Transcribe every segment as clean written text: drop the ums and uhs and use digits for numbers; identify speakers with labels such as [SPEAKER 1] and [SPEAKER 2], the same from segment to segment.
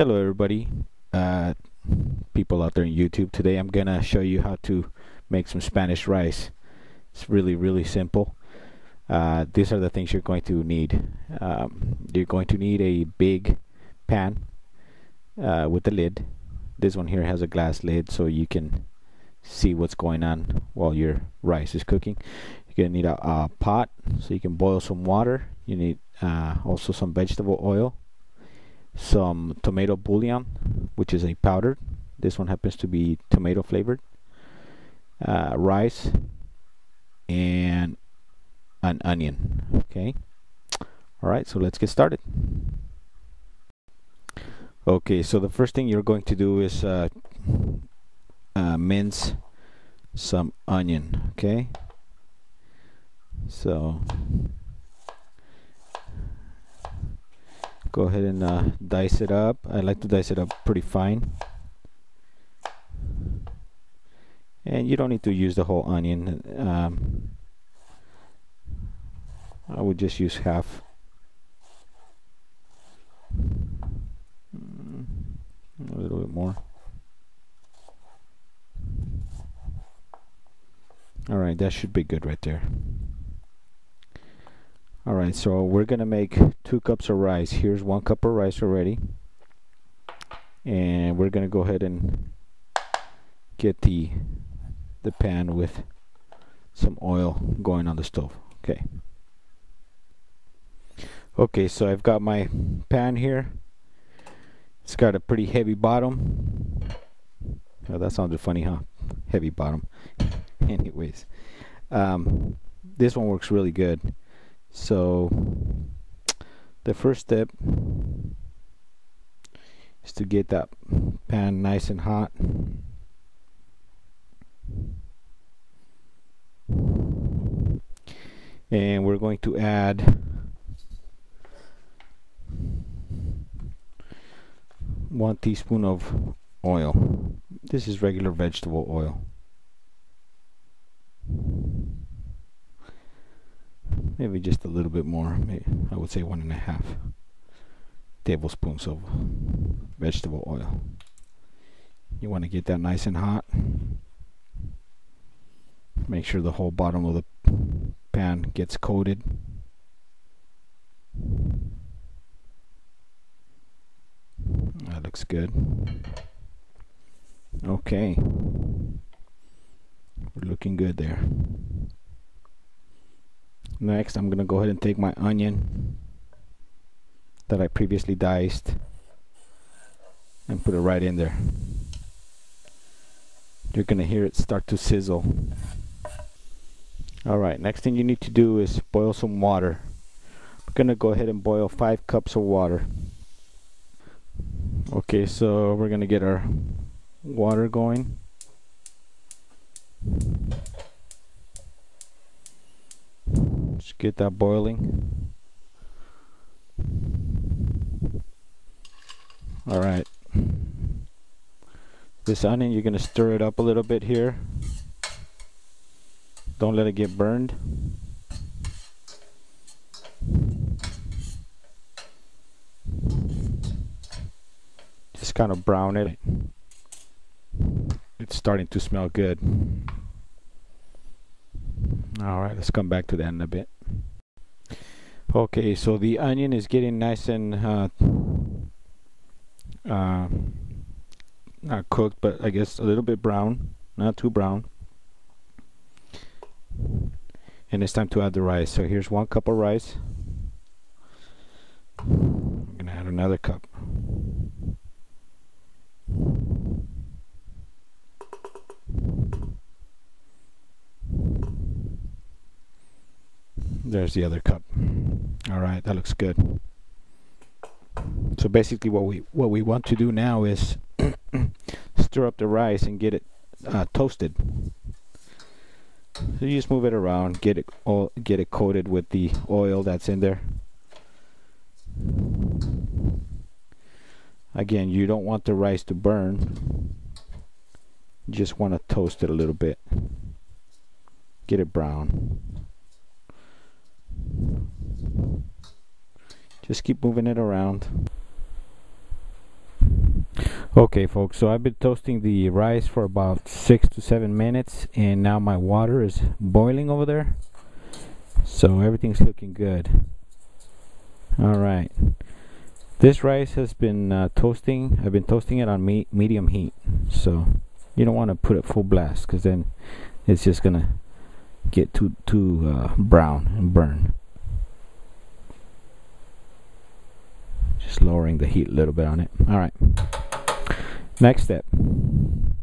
[SPEAKER 1] Hello everybody, uh, people out there in YouTube. Today I'm gonna show you how to make some Spanish rice. It's really simple. These are the things you're going to need. You're going to need a big pan with a lid. This one here has a glass lid so you can see what's going on while your rice is cooking. You're gonna need a pot so you can boil some water. You need also some vegetable oil, some tomato bouillon, which is a powder. This one happens to be tomato flavored, rice, and an onion. Okay, all right, so let's get started. Okay, so the first thing you're going to do is mince some onion. Okay, so go ahead and dice it up. I like to dice it up pretty fine. And you don't need to use the whole onion. I would just use half. A little bit more. Alright, that should be good right there. Alright, so we're gonna make 2 cups of rice. Here's 1 cup of rice already. And we're gonna go ahead and get the pan with some oil going on the stove. Okay, so I've got my pan here. It's got a pretty heavy bottom. Oh, that sounded funny, huh? Heavy bottom. Anyways, this one works really good. So the first step is to get that pan nice and hot. And we're going to add 1 teaspoon of oil. This is regular vegetable oil. Maybe just a little bit more. Maybe, I would say 1.5 tablespoons of vegetable oil. You want to get that nice and hot. Make sure the whole bottom of the pan gets coated. That looks good. Okay, we're looking good there. Next, I'm gonna go ahead and take my onion that I previously diced and put it right in there. You're gonna hear it start to sizzle. Alright, next thing you need to do is boil some water. We're gonna go ahead and boil 5 cups of water. Okay, so we're gonna get our water going. Just get that boiling. Alright. This onion, you're gonna stir it up a little bit here. Don't let it get burned. Just kind of brown it. It's starting to smell good. Alright, let's come back to that in a bit. Okay, so the onion is getting nice and not cooked, but I guess a little bit brown, not too brown. And it's time to add the rice. So here's 1 cup of rice. I'm gonna add another cup. There's the other cup. Alright, that looks good. So basically what we want to do now is stir up the rice and get it toasted. So you just move it around, get it coated with the oil that's in there. Again, you don't want the rice to burn. You just want to toast it a little bit. Get it brown. Just keep moving it around. Okay, folks, so I've been toasting the rice for about 6 to 7 minutes, and now my water is boiling over there. So everything's looking good. Alright. This rice has been toasting. I've been toasting it on medium heat. So you don't want to put it full blast, because then it's just going to get too brown and burn. Just lowering the heat a little bit on it. Alright. Next step, I'm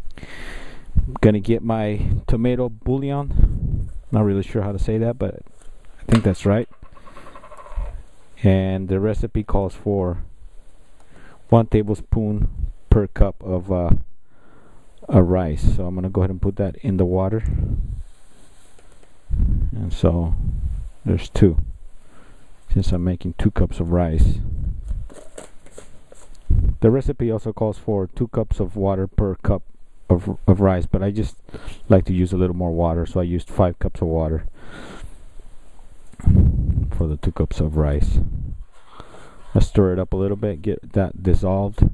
[SPEAKER 1] gonna get my tomato bouillon. Not really sure how to say that, but I think that's right. And the recipe calls for 1 tablespoon per cup of rice. So I'm gonna go ahead and put that in the water. And so there's 2, since I'm making 2 cups of rice. The recipe also calls for 2 cups of water per cup of rice, but I just like to use a little more water, so I used 5 cups of water for the 2 cups of rice. I stir it up a little bit, get that dissolved.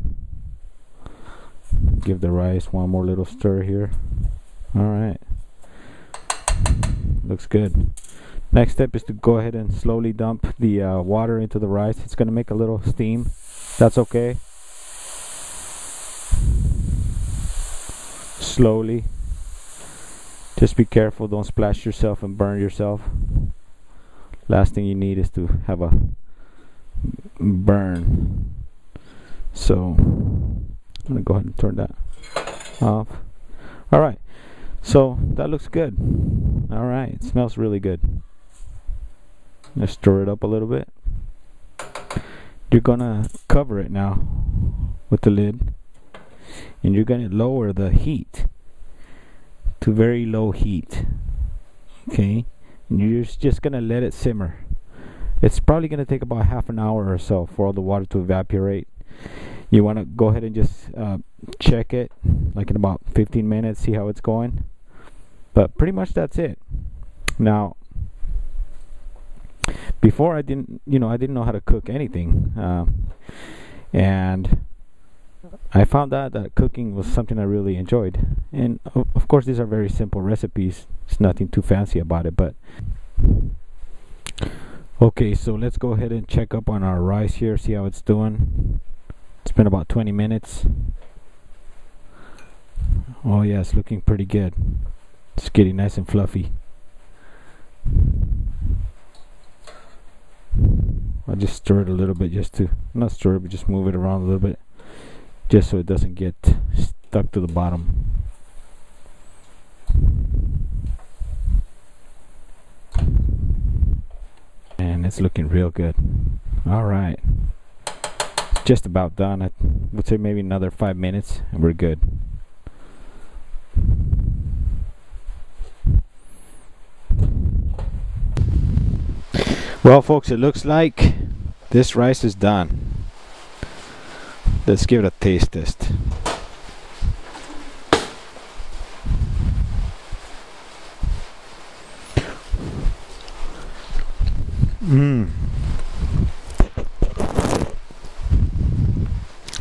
[SPEAKER 1] Give the rice one more little stir here. Alright. Looks good. Next step is to go ahead and slowly dump the water into the rice. It's going to make a little steam. That's okay. Slowly. Just be careful, don't splash yourself and burn yourself. Last thing you need is to have a burn. So I'm gonna go ahead and turn that off. Alright, so that looks good. Alright, it smells really good. Let's stir it up a little bit. You're gonna cover it now with the lid, and you're gonna lower the heat to very low heat. Okay, and you're just gonna let it simmer. It's probably gonna take about half an hour or so for all the water to evaporate. You want to go ahead and just check it like in about 15 minutes, see how it's going. But pretty much that's it. Now, before I didn't know how to cook anything, and I found out that cooking was something I really enjoyed. And of course, these are very simple recipes. It's nothing too fancy about it. But okay, so let's go ahead and check up on our rice here, see how it's doing. It's been about 20 minutes. Oh yeah, it's looking pretty good. It's getting nice and fluffy. I'll just stir it a little bit, just to, not stir it, but just move it around a little bit, just so it doesn't get stuck to the bottom. And it's looking real good. Alright, just about done. I would say maybe another 5 minutes and we're good. Well folks, it looks like this rice is done. Let's give it a taste test.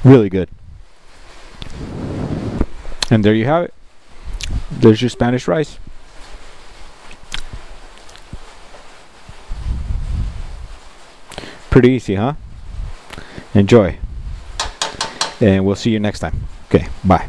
[SPEAKER 1] Really good. And there you have it. There's your Spanish rice. Pretty easy, huh? Enjoy. And we'll see you next time. Okay, bye.